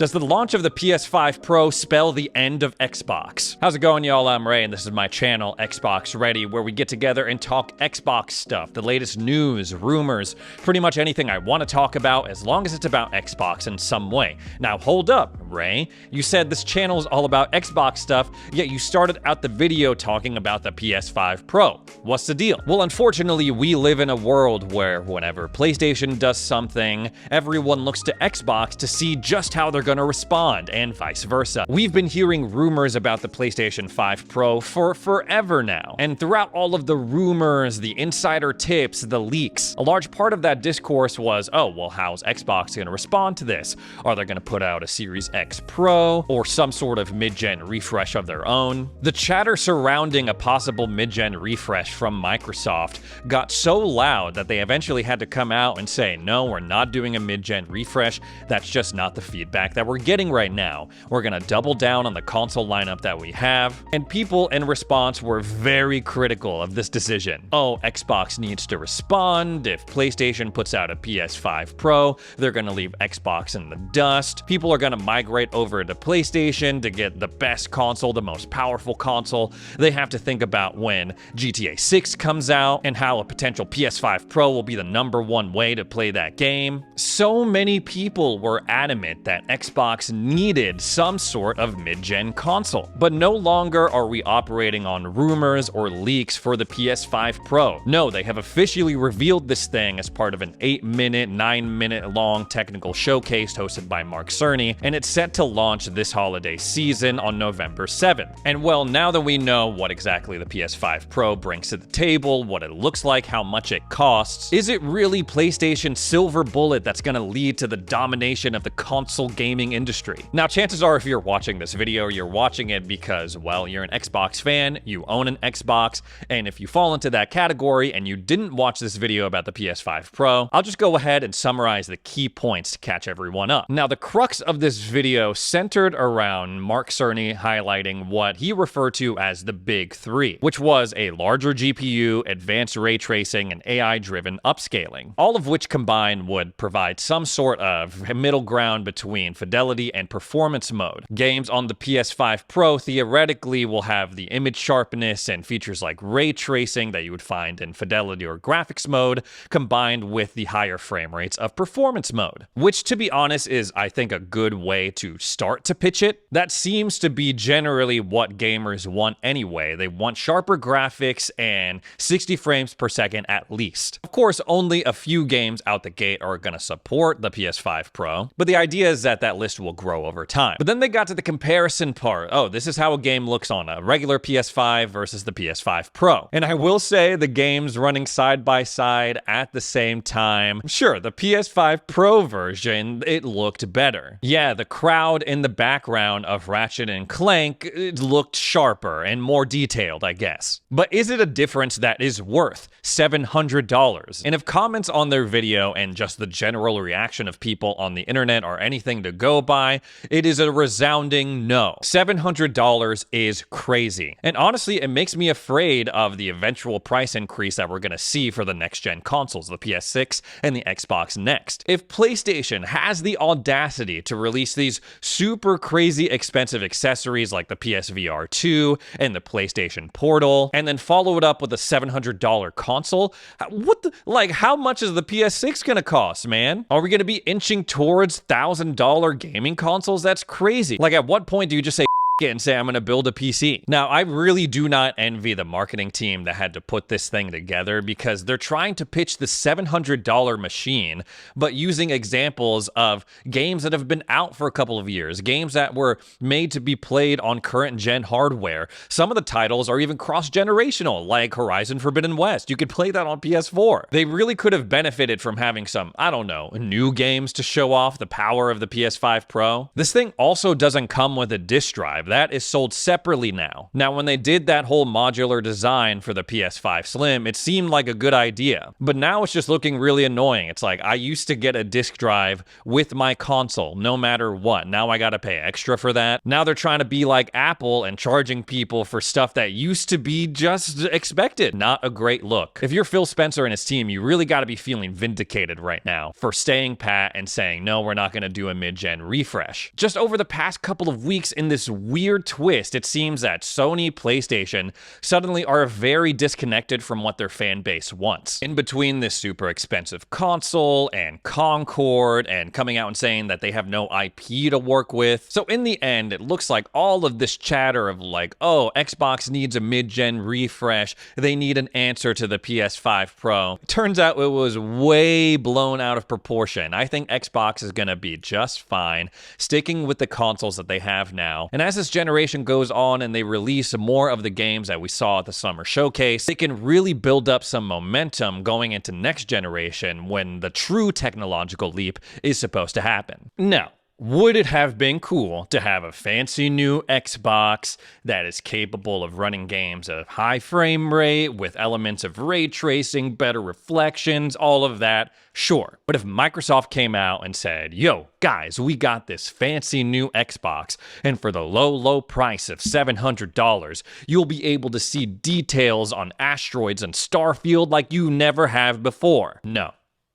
Does the launch of the PS5 Pro spell the end of Xbox? How's it going, y'all? I'm Ray, and this is my channel, Xbox Ready, where we get together and talk Xbox stuff, the latest news, rumors, pretty much anything I want to talk about, as long as it's about Xbox in some way. Now, hold up, Ray. You said this channel is all about Xbox stuff, yet you started out the video talking about the PS5 Pro. What's the deal? Well, unfortunately, we live in a world where whenever PlayStation does something, everyone looks to Xbox to see just how they're going to respond, and vice versa. We've been hearing rumors about the PlayStation 5 Pro for forever now, and throughout all of the rumors, the insider tips, the leaks, a large part of that discourse was, oh, well, how's Xbox going to respond to this? Are they going to put out a Series X Pro, or some sort of mid-gen refresh of their own? The chatter surrounding a possible mid-gen refresh from Microsoft got so loud that they eventually had to come out and say, no, we're not doing a mid-gen refresh. That's just not the feedback that we're getting right now. We're gonna double down on the console lineup that we have. And people in response were very critical of this decision. Oh, Xbox needs to respond. If PlayStation puts out a PS5 Pro, they're gonna leave Xbox in the dust. People are gonna migrate over to PlayStation to get the best console, the most powerful console. They have to think about when GTA 6 comes out and how a potential PS5 Pro will be the #1 way to play that game. So many people were adamant that Xbox needed some sort of mid-gen console. But no longer are we operating on rumors or leaks for the PS5 Pro. No, they have officially revealed this thing as part of an 8-minute, 9-minute long technical showcase hosted by Mark Cerny, and it's set to launch this holiday season on November 7th. And well, now that we know what exactly the PS5 Pro brings to the table, what it looks like, how much it costs, is it really PlayStation's silver bullet that's gonna lead to the domination of the console gaming industry? Now, chances are if you're watching this video, you're watching it because, well, you're an Xbox fan, you own an Xbox, and if you fall into that category and you didn't watch this video about the PS5 Pro, I'll just go ahead and summarize the key points to catch everyone up. Now, the crux of this video centered around Mark Cerny highlighting what he referred to as the Big Three, which was a larger GPU, advanced ray tracing, and AI-driven upscaling, all of which combined would provide some sort of middle ground between fidelity and performance mode. Games on the PS5 Pro theoretically will have the image sharpness and features like ray tracing that you would find in fidelity or graphics mode, combined with the higher frame rates of performance mode, which, to be honest, is, I think, a good way to start to pitch it. That seems to be generally what gamers want anyway. They want sharper graphics and 60 frames per second at least. Of course, only a few games out the gate are going to support the PS5 Pro, but the idea is that that list will grow over time. But then they got to the comparison part. Oh, this is how a game looks on a regular PS5 versus the PS5 Pro. And I will say the games running side by side at the same time. Sure, the PS5 Pro version, it looked better. Yeah, the crowd in the background of Ratchet and Clank, it looked sharper and more detailed, I guess. But is it a difference that is worth $700? And if comments on their video and just the general reaction of people on the internet are anything to go by, it is a resounding no. $700 is crazy. And honestly, it makes me afraid of the eventual price increase that we're going to see for the next-gen consoles, the PS6 and the Xbox Next. If PlayStation has the audacity to release these super crazy expensive accessories like the PSVR 2 and the PlayStation Portal, and then follow it up with a $700 console, how much is the PS6 going to cost, man? Are we going to be inching towards $1,000 gaming consoles? That's crazy. Like, at what point do you just say and say, I'm going to build a PC? Now, I really do not envy the marketing team that had to put this thing together, because they're trying to pitch the $700 machine, but using examples of games that have been out for a couple of years, games that were made to be played on current gen hardware. Some of the titles are even cross-generational, like Horizon Forbidden West. You could play that on PS4. They really could have benefited from having some, I don't know, new games to show off the power of the PS5 Pro. This thing also doesn't come with a disk drive. That is sold separately now. Now, when they did that whole modular design for the PS5 Slim, it seemed like a good idea. But now it's just looking really annoying. It's like, I used to get a disk drive with my console, no matter what. Now I gotta pay extra for that. Now they're trying to be like Apple and charging people for stuff that used to be just expected. Not a great look. If you're Phil Spencer and his team, you really gotta be feeling vindicated right now for staying pat and saying, no, we're not gonna do a mid-gen refresh. Just over the past couple of weeks, in this weird twist, it seems that Sony, PlayStation suddenly are very disconnected from what their fan base wants. In between this super expensive console and Concord and coming out and saying that they have no IP to work with. So in the end, it looks like all of this chatter of like, oh, Xbox needs a mid-gen refresh, they need an answer to the PS5 Pro. Turns out it was way blown out of proportion. I think Xbox is gonna be just fine, sticking with the consoles that they have now. And as this generation goes on and they release more of the games that we saw at the summer showcase, they can really build up some momentum going into next generation when the true technological leap is supposed to happen. Now, would it have been cool to have a fancy new Xbox that is capable of running games at a high frame rate with elements of ray tracing, better reflections, all of that? Sure. But if Microsoft came out and said, yo, guys, we got this fancy new Xbox, and for the low price of $700, you'll be able to see details on asteroids and Starfield like you never have before. No.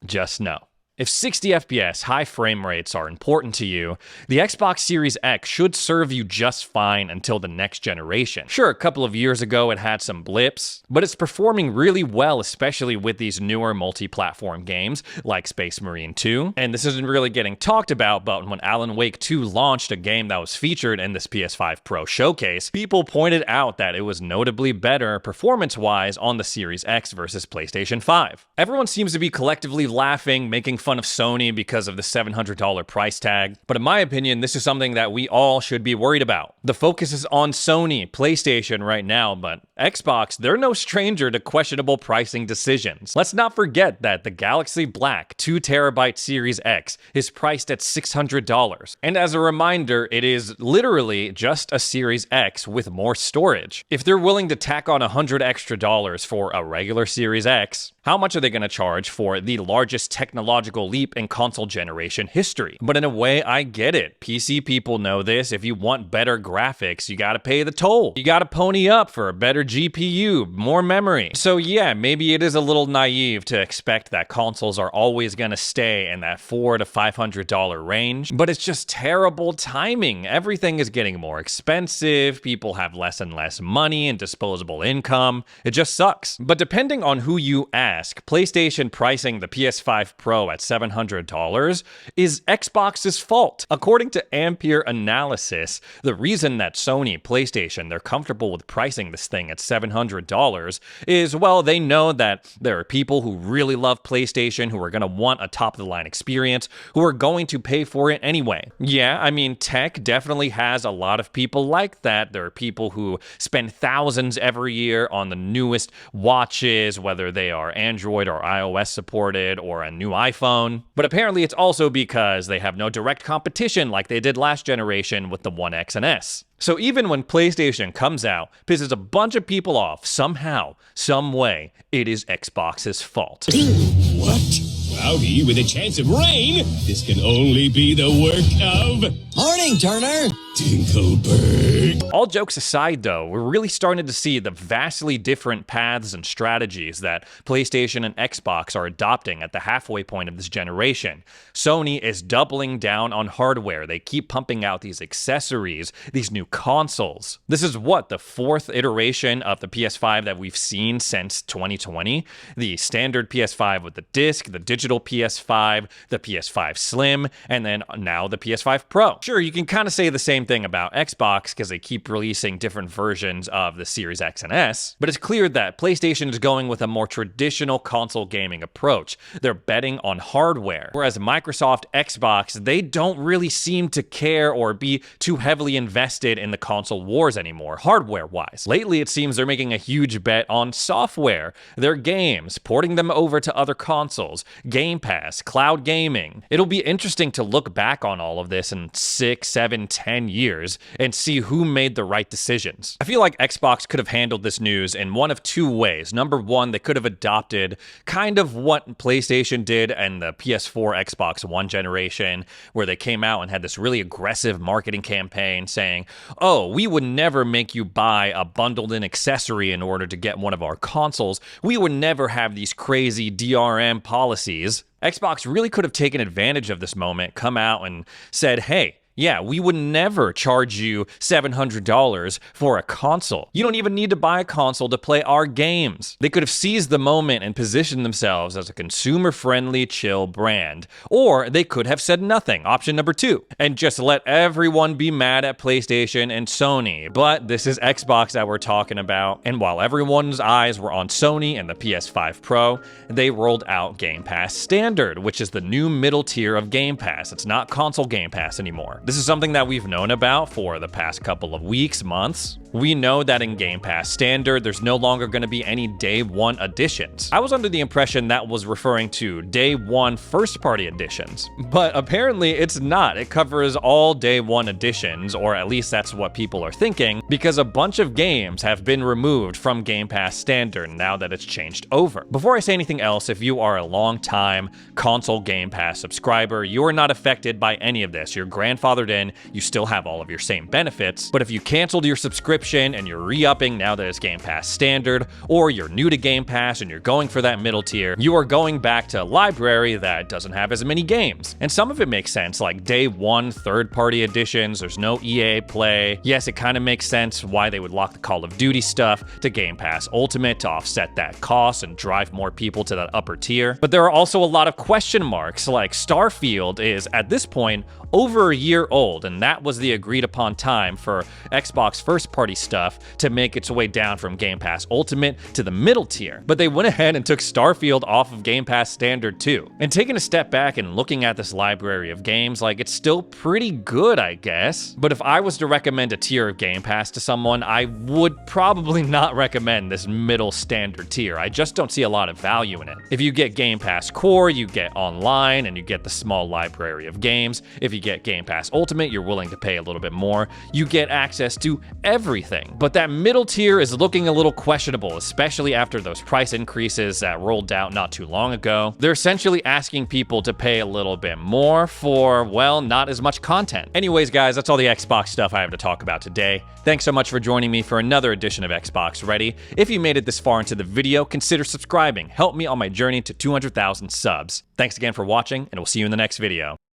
Just no. If 60 FPS high frame rates are important to you, the Xbox Series X should serve you just fine until the next generation. Sure, a couple of years ago it had some blips, but it's performing really well, especially with these newer multi-platform games like Space Marine 2. And this isn't really getting talked about, but when Alan Wake 2 launched, a game that was featured in this PS5 Pro showcase, people pointed out that it was notably better performance-wise on the Series X versus PlayStation 5. Everyone seems to be collectively laughing, making fun of Sony because of the $700 price tag, but in my opinion, this is something that we all should be worried about. The focus is on Sony, PlayStation right now, but Xbox, they're no stranger to questionable pricing decisions. Let's not forget that the Galaxy Black 2TB Series X is priced at $600. And as a reminder, it is literally just a Series X with more storage. If they're willing to tack on $100 extra for a regular Series X, how much are they going to charge for the largest technological leap in console generation history? But in a way, I get it. PC people know this. If you want better graphics, you gotta pay the toll. You gotta pony up for a better GPU, more memory. So yeah, maybe it is a little naive to expect that consoles are always gonna stay in that $400 to $500 range, but it's just terrible timing. Everything is getting more expensive. People have less and less money and disposable income. It just sucks. But depending on who you ask, PlayStation pricing the PS5 Pro at $700 is Xbox's fault. According to Ampere Analysis, the reason that Sony, PlayStation, they're comfortable with pricing this thing at $700 is, well, they know that there are people who really love PlayStation, who are going to want a top-of-the-line experience, who are going to pay for it anyway. Yeah, I mean, tech definitely has a lot of people like that. There are people who spend thousands every year on the newest watches, whether they are Android or iOS supported or a new iPhone. But apparently it's also because they have no direct competition like they did last generation with the One X and S. So even when PlayStation comes out, pisses a bunch of people off, somehow, some way, it is Xbox's fault. What? Cloudy with a chance of rain? This can only be the work of... Morning, Turner! Dinkelberg. All jokes aside, though, we're really starting to see the vastly different paths and strategies that PlayStation and Xbox are adopting at the halfway point of this generation. Sony is doubling down on hardware. They keep pumping out these accessories, these new consoles. This is what, the fourth iteration of the PS5 that we've seen since 2020? The standard PS5 with the disc, the digital PS5, the PS5 Slim, and then now the PS5 Pro. Sure, you can kind of say the same thing about Xbox because they keep releasing different versions of the Series X and S, but it's clear that PlayStation is going with a more traditional console gaming approach. They're betting on hardware, whereas Microsoft, Xbox, they don't really seem to care or be too heavily invested in the console wars anymore, hardware-wise. Lately, it seems they're making a huge bet on software, their games, porting them over to other consoles, Game Pass, cloud gaming. It'll be interesting to look back on all of this in 6, 7, 10 years and see who made the right decisions. I feel like Xbox could have handled this news in one of two ways. Number one, they could have adopted kind of what PlayStation did and the PS4, Xbox One generation, where they came out and had this really aggressive marketing campaign saying, oh, we would never make you buy a bundled-in accessory in order to get one of our consoles. We would never have these crazy DRM policies. Xbox really could have taken advantage of this moment, come out and said, hey, yeah, we would never charge you $700 for a console. You don't even need to buy a console to play our games. They could have seized the moment and positioned themselves as a consumer-friendly, chill brand. Or they could have said nothing, option number 2, and just let everyone be mad at PlayStation and Sony. But this is Xbox that we're talking about, and while everyone's eyes were on Sony and the PS5 Pro, they rolled out Game Pass Standard, which is the new middle tier of Game Pass. It's not console Game Pass anymore. This is something that we've known about for the past couple of weeks, months. We know that in Game Pass Standard, there's no longer going to be any day one editions. I was under the impression that was referring to day one first-party editions, but apparently it's not. It covers all day one editions, or at least that's what people are thinking, because a bunch of games have been removed from Game Pass Standard now that it's changed over. Before I say anything else, if you are a long-time console Game Pass subscriber, you are not affected by any of this. You're grandfathered in, you still have all of your same benefits, but if you canceled your subscription and you're re-upping now that it's Game Pass Standard, or you're new to Game Pass and you're going for that middle tier, you are going back to a library that doesn't have as many games. And some of it makes sense, like day one third-party editions, there's no EA Play. Yes, it kind of makes sense why they would lock the Call of Duty stuff to Game Pass Ultimate to offset that cost and drive more people to that upper tier. But there are also a lot of question marks, like Starfield is, at this point, over a year old, and that was the agreed upon time for Xbox first-party stuff to make its way down from Game Pass Ultimate to the middle tier. But they went ahead and took Starfield off of Game Pass Standard too. And taking a step back and looking at this library of games, like, it's still pretty good, I guess. But if I was to recommend a tier of Game Pass to someone, I would probably not recommend this middle standard tier. I just don't see a lot of value in it. If you get Game Pass Core, you get online and you get the small library of games. If you get Game Pass Ultimate, you're willing to pay a little bit more. You get access to everything. But that middle tier is looking a little questionable, especially after those price increases that rolled out not too long ago. They're essentially asking people to pay a little bit more for, well, not as much content. Anyways, guys, that's all the Xbox stuff I have to talk about today. Thanks so much for joining me for another edition of Xbox Ready. If you made it this far into the video, consider subscribing. Help me on my journey to 200,000 subs. Thanks again for watching, and we'll see you in the next video.